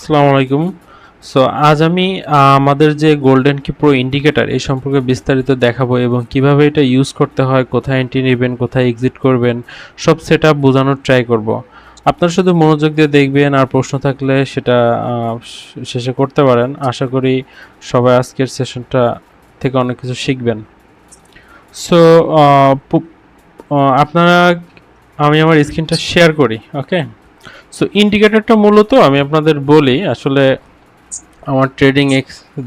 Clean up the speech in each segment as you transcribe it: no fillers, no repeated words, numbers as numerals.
আসসালামু আলাইকুম। সো আজ আমি আমাদের যে গোল্ডেন কি প্রো ইন্ডিকেটর এই সম্পর্কে বিস্তারিত দেখাবো এবং কিভাবে এটা ইউজ করতে হয়, কোথায় এন্ট্রি নেবেন, কোথায় এক্সিট করবেন, সব সেটআপ বোঝানোর ট্রাই করব। আপনারা শুধু মনোযোগ দিয়ে দেখবেন আর প্রশ্ন থাকলে সেটা শেষে করতে পারেন। আশা করি সবাই আজকের সেশনটা থেকে অনেক কিছু শিখবেন। সো আপনারা আমি আমার স্ক্রিনটা শেয়ার করি, ওকে? সো ইন্ডিকেটরটা মূলত আমি আপনাদের বলি আসলে আমার ট্রেডিং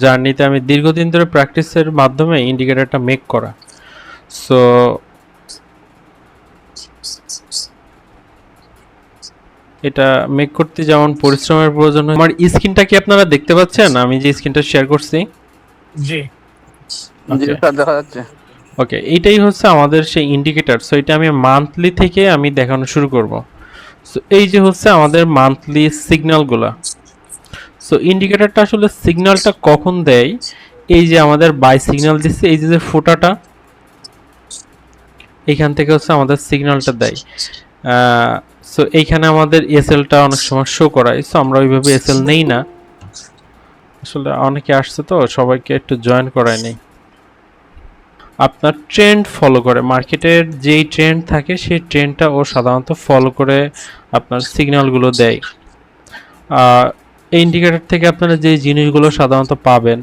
জার্নিতে আমি দীর্ঘদিন ধরে প্র্যাকটিসের মাধ্যমে ইন্ডিকেটরটা মেক করা। সো এটা মেক করতে যেমন পরিশ্রমের প্রয়োজন হয়। আমার স্ক্রিনটা কি আপনারা দেখতে পাচ্ছেন? আমি যে স্ক্রিনটা শেয়ার করছি, জি ওকে স্যার দেখা যাচ্ছে। ওকে, এইটাই হচ্ছে আমাদের সেই ইন্ডিকেটর। সো এটা আমি মান্থলি থেকে আমি দেখানো শুরু করব। সো এই যে হচ্ছে আমাদের মান্থলি সিগন্যালগুলা। সো ইন্ডিকেটরটা আসলে সিগন্যালটা কখন দেয়? এই যে আমাদের বাই সিগন্যাল দিচ্ছে, এই যে ফোটাটা এইখান থেকে হচ্ছে আমাদের সিগন্যালটা দেয়। সো এইখানে আমাদের এসএলটা অনেক সময় শো করায়। সো আমরা ওইভাবে এসএল নেই না, আসলে অনেকে আসছে তো সবাইকে একটু জয়েন করায় নেই। আপনার ট্রেন্ড ফলো করে, মার্কেটের যেই ট্রেন্ড থাকে সেই ট্রেন্ডটা ও সাধারণত ফলো করে আপনার সিগন্যালগুলো দেয়। এই ইন্ডিকেটর থেকে আপনারা যে জিনিসগুলো সাধারণত পাবেন,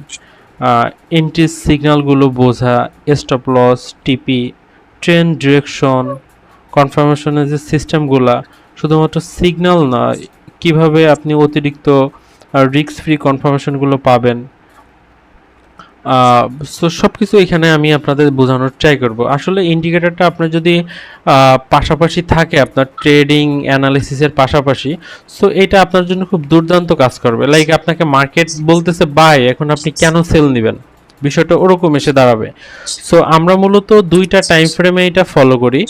এন্ট্রি সিগন্যালগুলো বোঝা, স্টপ লস, টিপি, ট্রেন্ড ডিরেকশন, কনফার্মেশনের যে সিস্টেমগুলা, শুধুমাত্র সিগন্যাল নয়, কিভাবে আপনি অতিরিক্ত রিস্ক ফ্রি কনফার্মেশনগুলো পাবেন। সো সব কিছু এখানে আমি আপনাদের বোঝানোর ট্রাই করব। আসলে ইন্ডিকেটরটা আপনার যদি পাশাপাশি থাকে, আপনার ট্রেডিং অ্যানালিসিসের পাশাপাশি, সো এটা আপনার জন্য খুব দুর্দান্ত কাজ করবে। লাইক আপনাকে মার্কেট বলতেছে বাই, এখন আপনি কেন সেল নেবেন, বিষয়টা ওরকম এসে দাঁড়াবে। সো আমরা মূলত দুইটা টাইম ফ্রেমে এটা ফলো করি।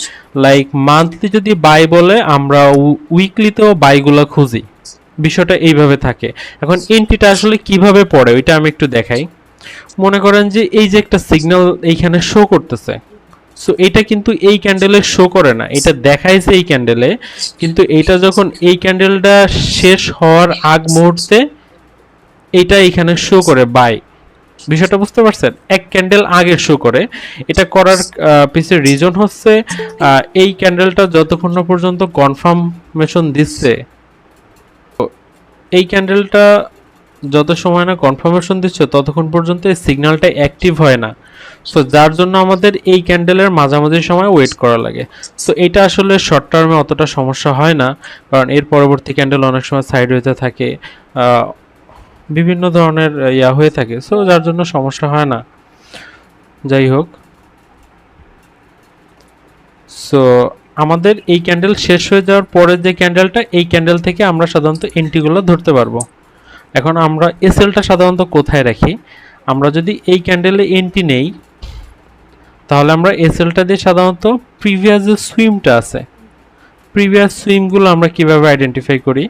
লাইক মান্থলি যদি বাই বলে, আমরা উইকলিতেও বাইগুলো খুঁজি, বিষয়টা এইভাবে থাকে। এখন এন্ট্রিটা আসলে কিভাবে পড়ে ওইটা আমি একটু দেখাই। মনে করেন যে এই যে একটা সিগন্যাল এইখানে শো করতেছে, সো এটা কিন্তু এই ক্যান্ডেলে শো করে না, এটা দেখাইছে এই ক্যান্ডেলে, কিন্তু এটা যখন এই ক্যান্ডেলটা শেষ হওয়ার আগ মুহূর্তে এটা এখানে শো করে বাই। বিষয়টা বুঝতে পারছেন? এক ক্যান্ডেল আগে শো করে। এটা করার পিছের রিজন হচ্ছে এই ক্যান্ডেলটা যতক্ষণ না পর্যন্ত কনফার্মেশন দিচ্ছে, এই ক্যান্ডেলটা যত সময় না কনফার্মেশন দিচ্ছে ততক্ষণ পর্যন্ত এই সিগন্যালটা অ্যাক্টিভ হয় না। সো যার জন্য আমাদের এই ক্যান্ডেলের মাঝামাঝি সময় ওয়েট করা লাগে। সো এটা আসলে শর্ট টার্মে অতটা সমস্যা হয় না, কারণ এর পরবর্তী ক্যান্ডেল অনেক সময় সাইড হতে থাকে, বিভিন্ন ধরনের হয়ে থাকে। সো যার জন্য সমস্যা হয় না। যাই হোক, সো আমাদের এই ক্যান্ডেল শেষ হয়ে যাওয়ার পরে যে ক্যান্ডেলটা, এই ক্যান্ডেল থেকে আমরা সাধারণত এন্ট্রিগুলো ধরতে পারবো। এখন আমরা এসএলটা সাধারণত কোথায় রাখি? আমরা যদি এই ক্যান্ডেলে এন্ট্রি নেই, তাহলে আমরা এসএলটা দিয়ে সাধারণত প্রিভিয়াস যে সুইমটা আছে, প্রিভিয়াস সুইমগুলো আমরা কিভাবে আইডেন্টিফাই করি?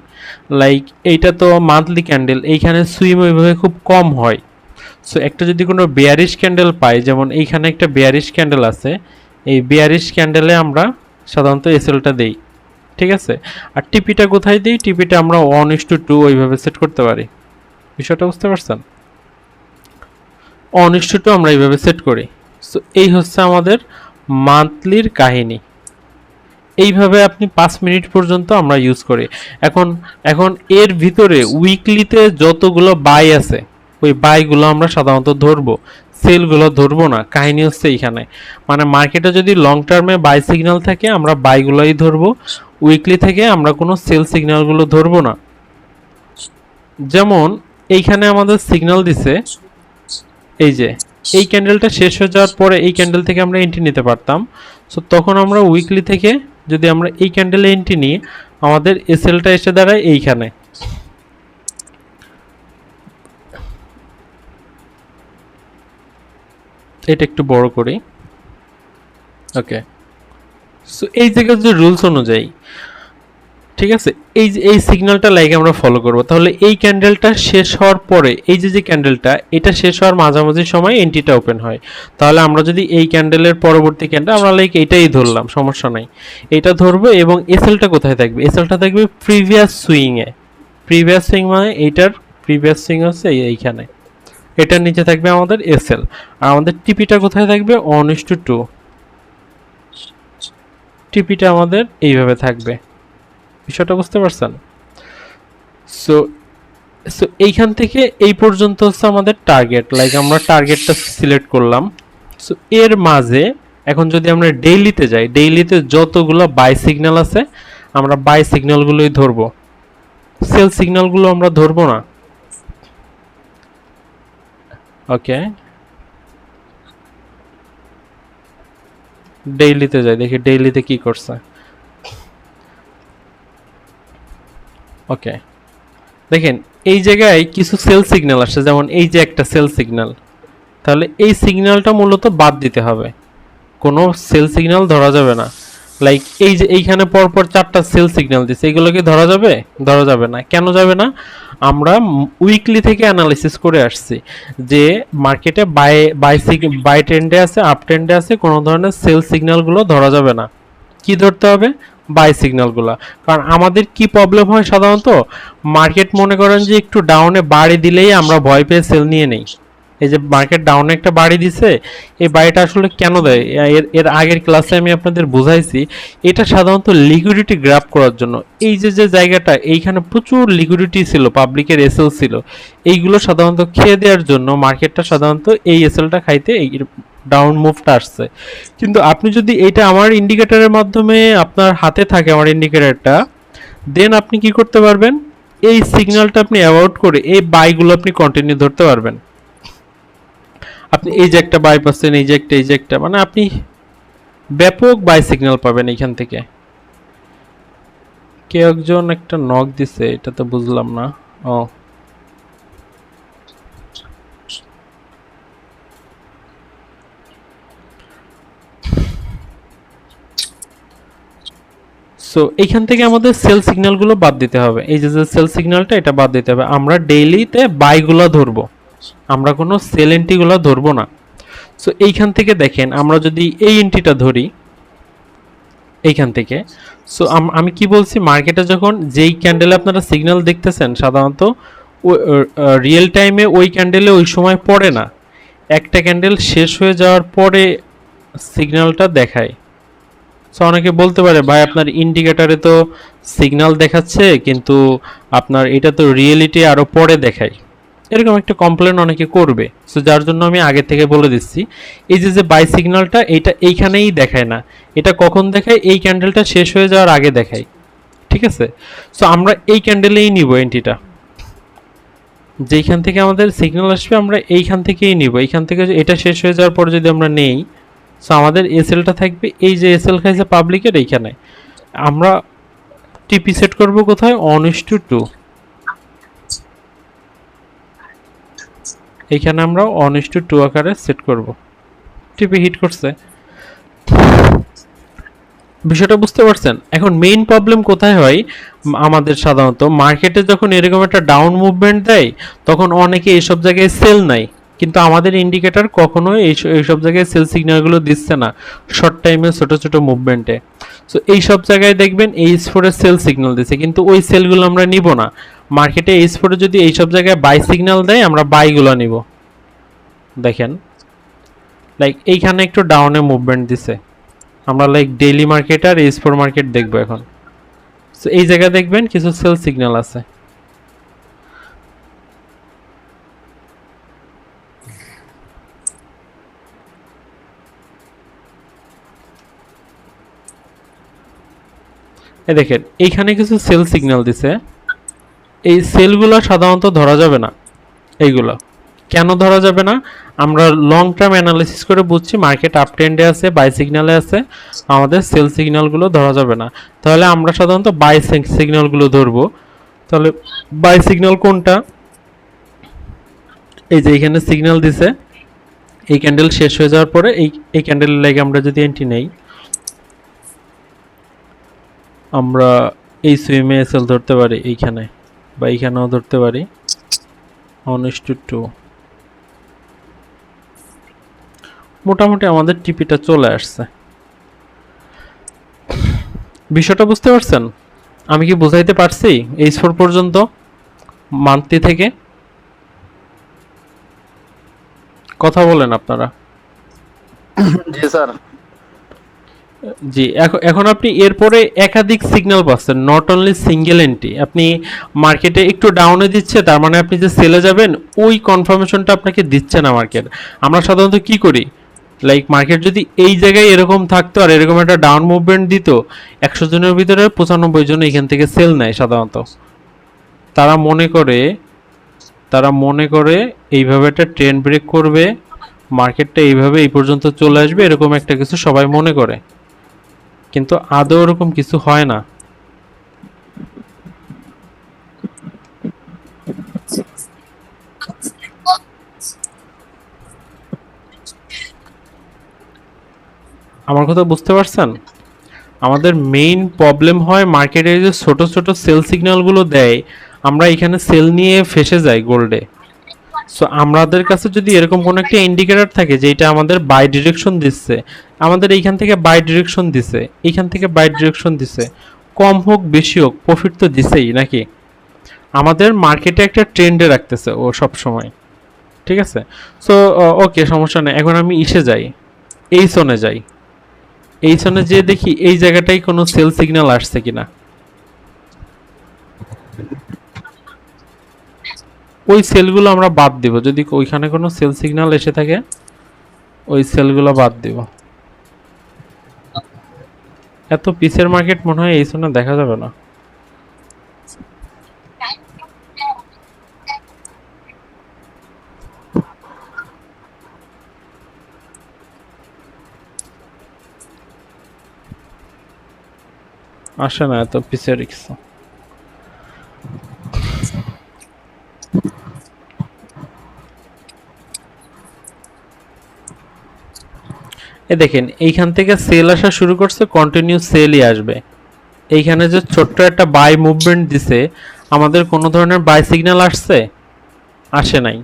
লাইক এইটা তো মান্থলি ক্যান্ডেল, এইখানে সুইম ওইভাবে খুব কম হয়। সো একটা যদি কোনো বেয়ারিশ ক্যান্ডেল পাই, যেমন এইখানে একটা বেয়ারিশ ক্যান্ডেল আছে, এই বেয়ারিশ ক্যান্ডেলে আমরা সাধারণত এসএলটা দেই, ঠিক আছে? আর টিপিটা কোথায় দিই? টিপিটা আমরা 1:2 ওইভাবে সেট করতে পারি। বিষয়টা বুঝতে পারছেন? 1:2 আমরা এইভাবে সেট করি। সো এই হচ্ছে আমাদের মান্থলির কাহিনী। এইভাবে আপনি 5 মিনিট পর্যন্ত আমরা ইউজ করি। এখন এখন এর ভিতরে উইকলিতে যতগুলো বাই আছে, ওই বাইগুলো আমরা সাধারণত ধরবো, সেলগুলো ধরবো না। কাহিনী হচ্ছে এইখানে, মানে মার্কেটে যদি লং টার্মে বাই সিগন্যাল থাকে আমরা বাইগুলোই ধরবো, উইকলি থেকে আমরা কোনো সেল সিগন্যালগুলো ধরবো না। যেমন এইখানে আমাদের সিগন্যাল দিছে, এই যে এই ক্যান্ডেলটা শেষ হয়ে যাওয়ার পরে এই ক্যান্ডেল থেকে আমরা এন্ট্রি নিতে পারতাম। সো তখন আমরা উইকলি থেকে যদি আমরা এই ক্যান্ডেলে এন্ট্রি নিই, আমাদের এসএলটা এসে দাঁড়ায় এইখানে। এটা একটু বড় করি, ওকে। সো এই জায়গার যে রুলস অনুযায়ী, ঠিক আছে, এই যে এই সিগন্যালটা লাইক আমরা ফলো করব। তাহলে এই ক্যান্ডেলটা শেষ হওয়ার পরে এই যে ক্যান্ডেলটা, এটা শেষ হওয়ার মাঝামাঝি সময় এন্ট্রিটা ওপেন হয়। তাহলে আমরা যদি এই ক্যান্ডেলের পরবর্তী ক্যান্ডেল আমরা লাইক এটাই ধরলাম, সমস্যা নাই, এটা ধরবো। এবং এসএলটা কোথায় থাকবে? এসএলটা থাকবে প্রিভিয়াস সুইংয়ে। প্রিভিয়াস সুইং মানে এইটার প্রিভিয়াস সুইং হচ্ছে এইখানে, এটার নিচে থাকবে আমাদের এসএল, আর আমাদের টিপিটা কোথায় থাকবে 1:2, টিপিটা আমাদের এইভাবে থাকবে। বিষয়টা বুঝতে পারছেন? সো সো এইখান থেকে এই পর্যন্ত হচ্ছে আমাদের টার্গেট, লাইক আমরা টার্গেটটা সিলেক্ট করলাম। সো এর মাঝে এখন যদি আমরা ডেইলিতে যাই, ডেইলিতে যতগুলো বাই সিগন্যাল আছে আমরা বাই সিগন্যালগুলোই ধরবো, সেল সিগন্যালগুলো আমরা ধরবো না। ওকে, ডেইলিতে যাই, দেখি ডেইলিতে কি করছে। ওকে, দেখেন এই জায়গায় কিছু সেল সিগন্যাল আসছে, যেমন এই যে একটা সেল সিগন্যাল, তাহলে এই সিগন্যালটা মূলত বাদ দিতে হবে, কোনো সেল সিগন্যাল ধরা যাবে না। লাইক এই যে এইখানে পরপর 4টা সেল সিগন্যাল দিচ্ছে, এগুলো কি ধরা যাবে? ধরা যাবে না। কেন যাবে না? আমরা উইকলি থেকে অ্যানালাইসিস করে আসছি যে মার্কেটে বাই ট্রেন্ডে আছে, আপ ট্রেন্ডে আছে, কোনো ধরনের সেল সিগন্যালগুলো ধরা যাবে না। কি ধরতে হবে? বাই সিগন্যালগুলো। কারণ আমাদের কি প্রবলেম হয় সাধারণত, মার্কেট মনে করেন যে একটু ডাউনে বাড়ি দিলেই আমরা ভয় পেয়ে সেল নিয়ে নেই। এই যে মার্কেট ডাউনে একটা বাড়ি দিছে, এই বাড়িটা আসলে কেন দেয়? এর আগের ক্লাসে আমি আপনাদের বুঝাইছি, এটা সাধারণত লিকুইডিটি গ্র্যাব করার জন্য। এই যে যে জায়গাটা, এইখানে প্রচুর লিকুইডিটি ছিল, পাবলিকের এসএল ছিল, এইগুলো সাধারণত খেয়ে দেওয়ার জন্য মার্কেটটা সাধারণত এই এসএলটা খাইতে এই ডাউন মুভটা আসছে। কিন্তু আপনি যদি এটা আমার ইন্ডিকেটরের মাধ্যমে আপনার হাতে থাকে, আমার ইন্ডিকেটরটা, দেন আপনি কি করতে পারবেন, এই সিগন্যালটা আপনি অ্যাভয়েড করে এই বাইগুলো আপনি কন্টিনিউ ধরতে পারবেন। আপনি এই যে একটা বাই পাচ্ছেন, এই যে একটা, মানে আপনি ব্যাপক বাই সিগন্যাল পাবেন এখান থেকে। কেউ একজন একটা নক দিছে, এটা তো বুঝলাম না। ও, সো এইখান থেকে আমাদের সেল সিগন্যালগুলো বাদ দিতে হবে, এই যে যে সেল সিগন্যালটা, এটা বাদ দিতে হবে। আমরা ডেইলিতে বাইগুলো ধরবো, আমরা কোনো সেল এন্ট্রিগুলো ধরবো না। সো এইখান থেকে দেখেন, আমরা যদি এই এন্ট্রিটা ধরি এইখান থেকে, সো আমি কি বলছি, মার্কেটে যখন যেই ক্যান্ডেলে আপনারা সিগন্যাল দেখতেছেন সাধারণত রিয়েল টাইমে ওই ক্যান্ডেলে ওই সময় পড়ে না, একটা ক্যান্ডেল শেষ হয়ে যাওয়ার পরে সিগন্যালটা দেখায়। সো অনেকে বলতে পারে, ভাই আপনার ইন্ডিকেটরে তো সিগন্যাল দেখাচ্ছে, কিন্তু আপনার এটা তো রিয়েলিটি আরও পরে দেখায়, এরকম একটা কমপ্লেন অনেকে করবে। সো যার জন্য আমি আগে থেকে বলে দিচ্ছি, এই যে যে বাই সিগন্যালটা, এইটা এইখানেই দেখায় না, এটা কখন দেখায়, এই ক্যান্ডেলটা শেষ হয়ে যাওয়ার আগে দেখায়। ঠিক আছে? সো আমরা এই ক্যান্ডেলেই নিব এন্ট্রিটা, যেইখান থেকে আমাদের সিগন্যাল আসবে আমরা এইখান থেকেই নিব। এইখান থেকে এটা শেষ হয়ে যাওয়ার পর যদি আমরা নেই, সো আমাদের এসএলটা থাকবে এই যে এসএল খাইছে পাবলিকের এইখানে। আমরা টিপি সেট করব কোথায়? 1:2, এইখানে আমরা 1:2 আকারে সেট করব। টিপি হিট করছে। বিষয়টা বুঝতে পারছেন? এখন মেইন প্রবলেম কোথায় হয় আমাদের, সাধারণত মার্কেটে যখন এরকম একটা ডাউন মুভমেন্ট দেয়, তখন অনেকে এইসব জায়গায় সেল নাই, কিন্তু আমাদের ইন্ডিকেটর কখনোই এইসব জায়গায় সেল সিগন্যালগুলো দিচ্ছে না শর্ট টাইমে, ছোট ছোট মুভমেন্টে। সো এইসব জায়গায় দেখবেন এইচ4 এর সেল সিগন্যাল দিচ্ছে, কিন্তু ওই সেলগুলো আমরা নিব না। মার্কেটে এইচ4 যদি এইসব জায়গায় বাই সিগন্যাল দেয়, আমরা বাইগুলো নিব। দেখেন, লাইক এইখানে একটু ডাউনে মুভমেন্ট দিছে, আমরা লাইক ডেইলি মার্কেট আর এইচ4 মার্কেট দেখবো এখন। সো এই জায়গায় দেখবেন কিছু সেল সিগন্যাল আছে। এই দেখেন এইখানে কিছু সেল সিগন্যাল দিছে, এই সেলগুলো সাধারণত ধরা যাবে না। এইগুলো কেন ধরা যাবে না? আমরা লং টার্ম অ্যানালিসিস করে বুঝছি মার্কেট আপ ট্রেন্ডে আছে, বাই সিগন্যালে আছে, আমাদের সেল সিগন্যালগুলো ধরা যাবে না। তাহলে আমরা সাধারণত বাই সিগন্যালগুলো ধরবো। তাহলে বাই সিগন্যাল কোনটা? এই যে এখানে সিগন্যাল দিছে, এই ক্যান্ডেল শেষ হয়ে যাওয়ার পরে এই ক্যান্ডেলের লাগে আমরা যদি এন্ট্রি নেই, আমরা এই সুইমে এসএল ধরতে পারি এইখানে, বা এইখানেও ধরতে পারি 1:2। মোটামুটি আমাদের টিপিটা চলে আসছে। বিষয়টা বুঝতে পারছেন? আমি কি বুঝাইতে পারছি এইচ4 পর্যন্ত? মান্থলি থেকে কথা বলেন আপনারা। জি স্যার। জি, এখন আপনি এরপরে একাধিক সিগন্যাল পাচ্ছেন, নট অনলি সিঙ্গেল এন্ট্রি। আপনি মার্কেটে একটু ডাউনে দিচ্ছে, তার মানে আপনি যে সেলে যাবেন ওই কনফার্মেশনটা আপনাকে দিচ্ছে না মার্কেট। আমরা সাধারণত কি করি, লাইক মার্কেট যদি এই জায়গায় এরকম থাকতো আর এরকম একটা ডাউন মুভমেন্ট দিত, 100 জনের ভিতরে 95 জন এখান থেকে সেল নেয় সাধারণত। তারা মনে করে এইভাবে একটা ট্রেন্ড ব্রেক করবে, মার্কেটটা এইভাবে এই পর্যন্ত চলে আসবে, এরকম একটা কিছু সবাই মনে করে, কিন্তু আদৌ ওরকম কিছু হয় না। আমার কথা বুঝতে পারছেন? আমাদের মেইন প্রবলেম হয় মার্কেটে যে ছোট ছোট সেল সিগন্যালগুলো দেয়, আমরা এখানে সেল নিয়ে ফেসে যাই গোল্ডে। সো আমাদের কাছে যদি এরকম কোনো একটা ইন্ডিকেটর থাকে যে এটা আমাদের বাই ডিরেকশন দিচ্ছে, আমাদের এইখান থেকে বাই ডিরেকশন দিছে, এইখান থেকে বাই ডিরেকশন দিছে, কম হোক বেশি হোক প্রফিট তো দিছেই নাকি। আমাদের মার্কেটে একটা ট্রেন্ডে রাখতেছে ও সব সময়, ঠিক আছে। সো ওকে, সমস্যা নেই। এখন আমি ইসে যাই, এই জোনে যাই, এই জোনে যেয়ে দেখি এই জায়গাটাই কোনো সেল সিগন্যাল আসছে কিনা। ওই সেলগুলো আমরা বাদ দিব, যদি ওইখানে কোনো সেল সিগন্যাল এসে থাকে ওই সেলগুলো বাদ দিব। এত পিসের মার্কেট মনে হয় এই জন্য দেখা যাবে না। আসে না এত পিসের রিক্স। এ দেখেন এইখান থেকে সেল আসা শুরু করছে, কন্টিনিউ সেলই আসবে। এইখানে যে ছোট্ট একটা বাই মুভমেন্ট দিছে, আমাদের কোনো ধরনের বাই সিগন্যাল আসছে? আসে নাই।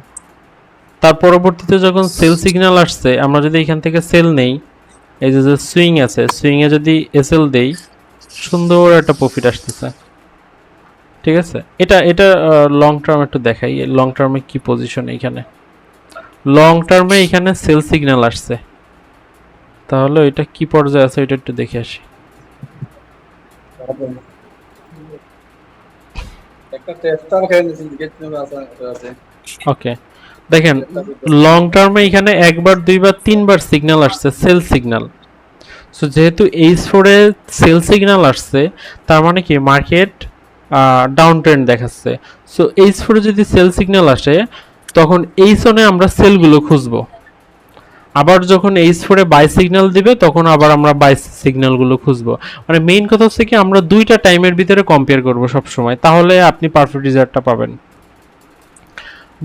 তার পরবর্তীতে যখন সেল সিগন্যাল আসছে, আমরা যদি এখান থেকে সেল নেই, এই যে সুইং আছে, সুইংয়ে যদি এসএল দেই, সুন্দর একটা প্রফিট আসতেছে, ঠিক আছে। এটা এটা লং টার্ম একটু দেখাই, লং টার্মে কি পজিশন। এইখানে লং টার্মে এখানে সেল সিগন্যাল আসছে, তাহলে এটা কি পর্যায়ে আছে এটা একটু দেখে আসি। একটা টেস্টার খেয়ে নিয়েছি, গেট নেবে আছে। ওকে, দেখেন লং টার্মে এখানে একবার দুইবার তিনবার সিগন্যাল আসছে, সেল সিগন্যাল। সো যেহেতু H4 এ সেল সিগন্যাল আসছে, তার মানে কি মার্কেট ডাউন ট্রেন্ড দেখাচ্ছে। সো H4 এ যদি সেল সিগন্যাল আসে, তখন এই জোনে আমরা সেলগুলো খুঁজবো। আবার যখন H4 এ বাই সিগন্যাল দিবে, তখন আবার আমরা বাই সিগন্যালগুলো খুঁজবো। মানে মেইন কথা হচ্ছে কি, আমরা দুইটা টাইমের ভিতরে কম্পেয়ার করব সব সময়, তাহলে আপনি পারফেক্ট রেজাল্টটা পাবেন।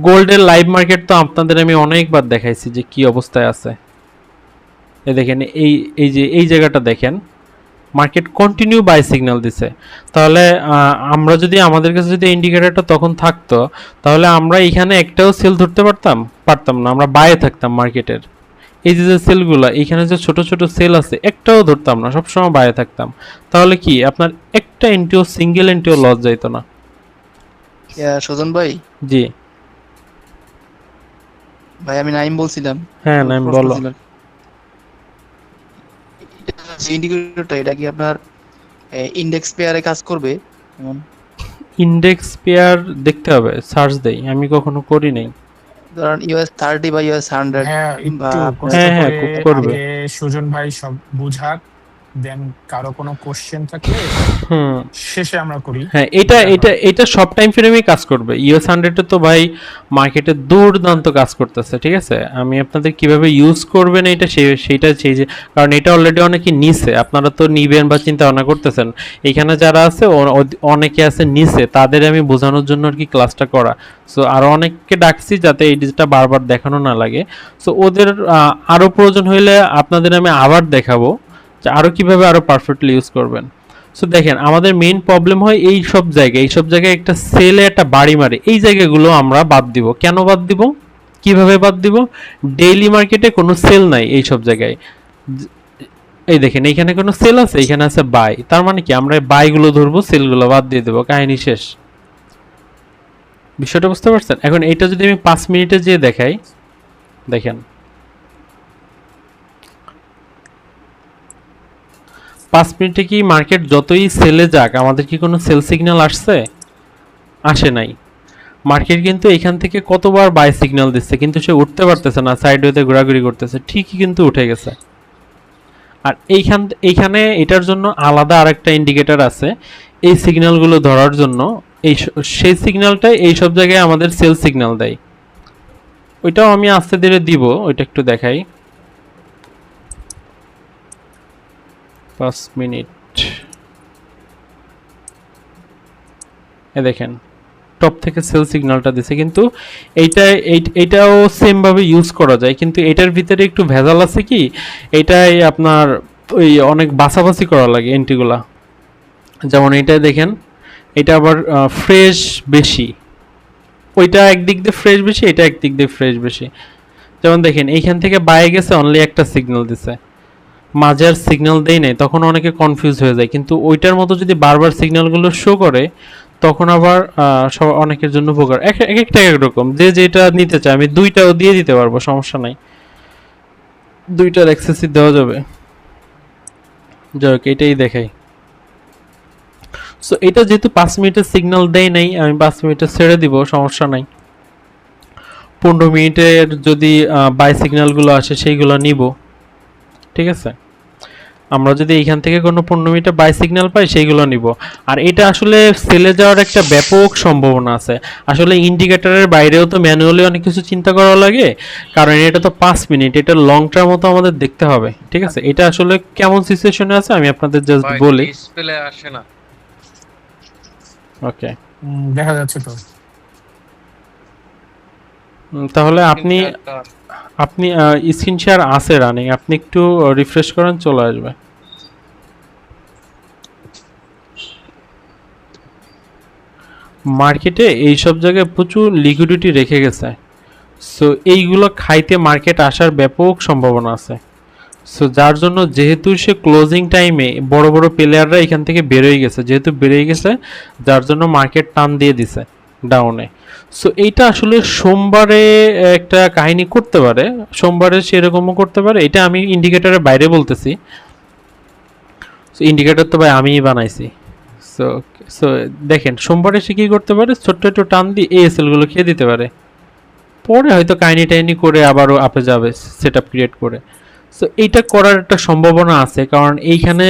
গোল্ডের লাইভ মার্কেট তো আপনাদের আমি অনেকবার দেখাইছি যে কি অবস্থায় আছে। এই দেখেন এই যে এই জায়গাটা দেখেন, মার্কেট কন্টিনিউ বাই সিগন্যাল দিছে। তাহলে আমরা যদি আমাদের কাছে যদি ইন্ডিকেটরটা তখন থাকতো, তাহলে আমরা এখানে একটাও সেল ধরতে পারতাম না, আমরা বাইরে থাকতাম মার্কেটের। এই যে সেলগুলো এখানে যে ছোট ছোট সেল আছে, একটাও ধরতাম না, সবসময় বাইরে থাকতাম। তাহলে কি আপনার একটা এন্ট্রিও, সিঙ্গেল এন্ট্রিও লস যাইতো না। সুজন ভাই, জি ভাই আমি নাইম বলছিলাম। হ্যাঁ, নাম প্রশ্ন বলো। ছিল, ইন্ডিকেটরটা এটা কি আপনার ইন্ডেক্স পেয়ারে কাজ করবে? যেমন ইন্ডেক্স পেয়ার দেখতে হবে, সার্চ দেই, আমি কখনো করি নাই। ধরেন US 30 বা US 100 হ্যাঁ, বা একটু আপনার কষ্ট হ্যাঁ, করে খুব করবে। আগে সুজন ভাই সব বুঝাক, দেন কারো কোনো কোশ্চেন থাকলে হুম, শেষে আমরা করি। হ্যাঁ, এটা সব টাইম ফ্রেমেই কাজ করবে। US 100 তো ভাই মার্কেটে দুর্দান্ত কাজ করতেছে, ঠিক আছে। আমি আপনাদের কিভাবে ইউজ করবেন এটা সেইটা সেই যে, কারণ এটা অলরেডি অনেকে নিছে, আপনারা তো নিবেন বা চিন্তা ভাবনা করতেছেন। এখানে যারা আছে অনেকে আছে নিছে, তাদের আমি বোঝানোর জন্য আর কি ক্লাসটা করা। সো আরো অনেককে ডাকছি যাতে এই ডিজিটটা বারবার দেখানো না লাগে। সো ওদের আরো প্রয়োজন হইলে আপনাদের আমি আবার দেখাবো যে আরো কিভাবে আরো পারফেক্টলি ইউজ করবেন। সো দেখেন আমাদের মেইন প্রবলেম হয় এই সব জায়গায় একটা সেলে একটা বাড়ি মারে, এই জায়গাগুলো আমরা বাদ দিব। কেন বাদ দিব, কিভাবে বাদ দিব? ডেইলি মার্কেটে কোনো সেল নাই এই সব জায়গায়। এই দেখেন এইখানে কোনো সেল আছে, এখানে আছে বাই, তার মানে কি আমরা বাইগুলো ধরবো, সেলগুলো বাদ দিয়ে দেবো, কাহিনী শেষ। বিষয়টা বুঝতে পারছেন? এখন এটা যদি আমি 5 মিনিটে যেয়ে দেখাই, দেখেন 5 মিনিটে কি মার্কেট যতই সেলে যাক আমাদের কি কোনো সেল সিগন্যাল আসছে? আসে নাই। মার্কেট কিন্তু এখান থেকে কতবার বাই সিগন্যাল দিচ্ছে কিন্তু সে উঠতে পারতেছে না, সাইডওয়েতে ঘোরাঘুরি করতেছে, ঠিকই কিন্তু উঠে গেছে। আর এইখানে এটার জন্য আলাদা আরেকটা ইন্ডিকেটর আছে এই সিগন্যালগুলো ধরার জন্য। সেই সিগন্যালটাই এই সব জায়গায় আমাদের সেল সিগন্যাল দেয়। ওইটাও আমি আস্তে ধীরে দিব, ওইটা একটু দেখাই। 5 মিনিট দেখেন টপ থেকে সেল সিগন্যালটা দিছে, কিন্তু এইটাও সেম ভাবে ইউজ করা যায়, কিন্তু এটার ভিতরে একটু ভেজাল আছে কি, এটাই আপনার ওই অনেক বাছাবাছি করা লাগে এন্ট্রিগুলা। যেমন এইটা দেখেন, এটা আবার ফ্রেশ বেশি, ওইটা একদিক দিয়ে ফ্রেশ বেশি, এটা একদিক দিয়ে ফ্রেশ বেশি। যেমন দেখেন এইখান থেকে বাইরে গেছে, অনলি একটা সিগন্যাল দিছে, মাঝে আর সিগন্যাল দেই নাই, তখন অনেকে কনফিউজ হয়ে যায়। কিন্তু ওইটার মতো যদি বারবার সিগন্যালগুলো শো করে তখন আবার সব অনেকের জন্য উপকার। এক একটা একরকম, যে যেটা নিতে চায় আমি দুইটাও দিয়ে দিতে পারবো, সমস্যা নাই, দুইটার অ্যাক্সেসই দেওয়া যাবে। যাই হোক, এটাই দেখাই। সো এটা যেহেতু 5 মিনিটের সিগন্যাল দেয় নাই, আমি 5 মিনিটে ছেড়ে দিব, সমস্যা নাই। 15 মিনিটের যদি বাই সিগন্যালগুলো আসে সেইগুলো নিব, ঠিক আছে। আমরা যদি এইখান থেকে কোনো 15 মিনিটে বাই সিগন্যাল পাই সেইগুলো নিব। আর এটা আসলে সেলে যাওয়ার একটা ব্যাপক সম্ভাবনা আছে। আসলে ইন্ডিকেটরের বাইরেও তো ম্যানুয়ালি অনেক কিছু চিন্তা করা লাগে, কারণ এটা তো 5 মিনিট, এটা লং টার্ম মতো আমাদের দেখতে হবে, ঠিক আছে। এটা আসলে কেমন সিচুয়েশনে আছে আমি আপনাদের জাস্ট বলি। ডিসপ্লে আসে না। ওকে, দেখা যাচ্ছে তো। তাহলে আপনি স্ক্রিন শেয়ার আছে রানিং, আপনি একটু রিফ্রেশ করেন, চলে আসবে। মার্কেটে এই সব জায়গায় প্রচুর লিকুইডিটি রেখে গেছে, সো এইগুলো খাইতে মার্কেট আসার ব্যাপক সম্ভাবনা আছে। সো যার জন্য যেহেতু সে ক্লোজিং টাইমে বড় বড় প্লেয়াররা এখান থেকে বেরোয় গেছে, যেহেতু বেরোয় গেছে যার জন্য মার্কেট টান দিয়ে দিছে ডাউনে। সো এইটা আসলে সোমবারে একটা কাহিনী করতে পারে, সোমবারে সেরকমও করতে পারে, এটা আমি ইন্ডিকেটরের বাইরে বলতেছি। সো ইন্ডিকেটর তো ভাই আমিই বানাইছি। সো সো দেখেন সোমবারে সে কী করতে পারে, ছোট্ট একটু টান দিয়ে এএসএল গুলো খেয়ে দিতে পারে, পরে হয়তো কাহিনী টাইনি করে আবারও আপে যাবে সেট আপ ক্রিয়েট করে। সো এইটা করার একটা সম্ভাবনা আছে, কারণ এইখানে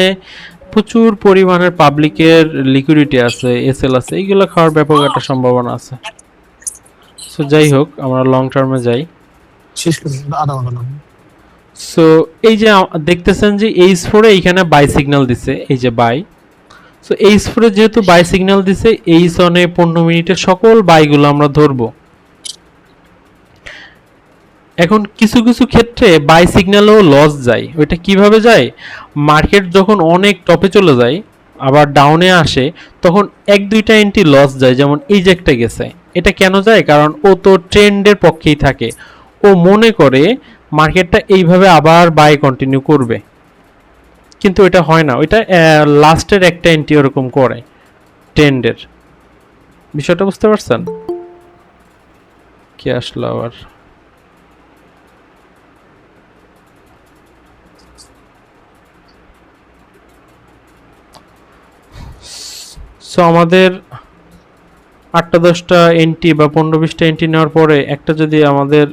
প্রচুর পরিমাণের পাবলিকের লিকুইডিটি আছে, এসএল আছে, এইগুলো খাওয়ার ব্যাপক একটা সম্ভাবনা আছে। সো যাই হোক, আমরা লং টার্মে যাই। শেষ করে আধা ঘন্টা লাগবে। সো এই যে দেখতেছেন যে H4 এ এইখানে বাই সিগন্যাল দিছে, এই যে বাই। সো H4 এ যেহেতু বাই সিগন্যাল দিছে, H1 এ 15 মিনিটে সকল বাইগুলো আমরা ধরবো। এখন কিছু কিছু ক্ষেত্রে বাই সিগন্যালেও লস যায়। ওইটা কিভাবে যায়, মার্কেট যখন অনেক টপে চলে যায় আবার ডাউনে আসে তখন এক দুইটা এন্ট্রি লস যায়, যেমন এই যে একটা গেছে। এটা কেন যায়, কারণ ও তো ট্রেন্ডের পক্ষেই থাকে, ও মনে করে মার্কেটটা এইভাবে আবার বাই কন্টিনিউ করবে, কিন্তু এটা হয় না। ওইটা লাস্টের একটা এন্ট্রি ওরকম করে ট্রেন্ডের। বিষয়টা বুঝতে পারছেন? কি আসলো আবার? সো আমাদের 8-10টা এন্ট্রি বা 15-20টা এন্ট্রি নেওয়ার পরে একটা যদি আমাদের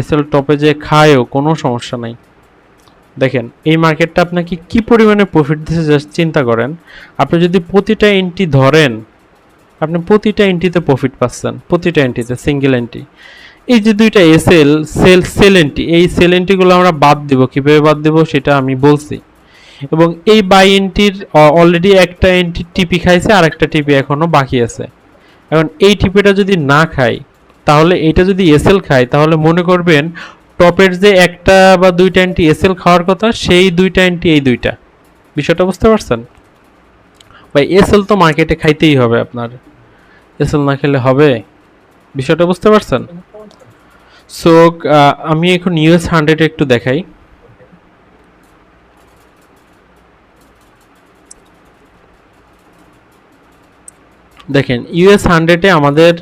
এসএল টপে যে খায়ও কোনো সমস্যা নাই। দেখেন এই মার্কেটটা আপনাকে কি পরিমাণে প্রফিট দিচ্ছে জাস্ট চিন্তা করেন। আপনি যদি প্রতিটা এন্ট্রি ধরেন, আপনি প্রতিটা এন্ট্রিতে প্রফিট পাচ্ছেন, প্রতিটা এন্ট্রিতে সিঙ্গেল এন্ট্রি। এই যে দুইটা সেল এন্ট্রি, এই সেল এন্ট্রিগুলো আমরা বাদ দিব, কিভাবে বাদ দিব সেটা আমি বলছি। এবং এই বাই এন্ট্রির অলরেডি একটা এন্ট্রি টিপি খাইছে, আর একটা টিপি এখনো বাকি আছে। এখন এই টিপিটা যদি না খাই, তাহলে এটা যদি এসএল খায়, তাহলে মনে করবেন টপের যে একটা বা দুইটা এন্ট্রি এসএল খাওয়ার কথা, সেই দুইটা এন্ট্রি এই দুইটা। বিষয়টা বুঝতে পারছেন ভাই? এসএল তো মার্কেটে খাইতেই হবে আপনার, এসএল না খেলে হবে? বিষয়টা বুঝতে পারছেন? সো আমি এখন ইউএস 100 একটু দেখাই। দেখেন ইউএস 100-এ আমাদের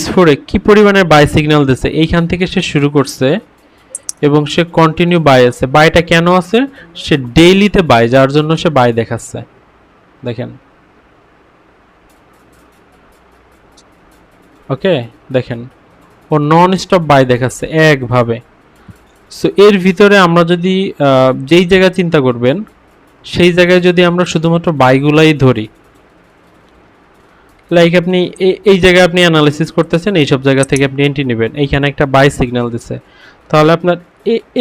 H4-এ কি পরিমাণে বাই সিগন্যাল দিছে, এইখান থেকে সে শুরু করছে এবং সে কন্টিনিউ বাই আছে। বাইটা কেন আছে? সে ডেইলিতে বাই, যার জন্য সে বাই দেখাচ্ছে। দেখেন, ওকে, দেখেন ও নন স্টপ বাই দেখাচ্ছে একভাবে। সো এর ভিতরে আমরা যদি যেই জায়গা চিন্তা করবেন সেই জায়গায় যদি আমরা শুধুমাত্র বাইগুলাই ধরি, লাইক আপনি এই জায়গায় আপনি অ্যানালাইসিস করতেছেন, এইসব জায়গা থেকে আপনি এন্ট্রি নেবেন, এইখানে একটা বাই সিগন্যাল দিছে, তাহলে আপনার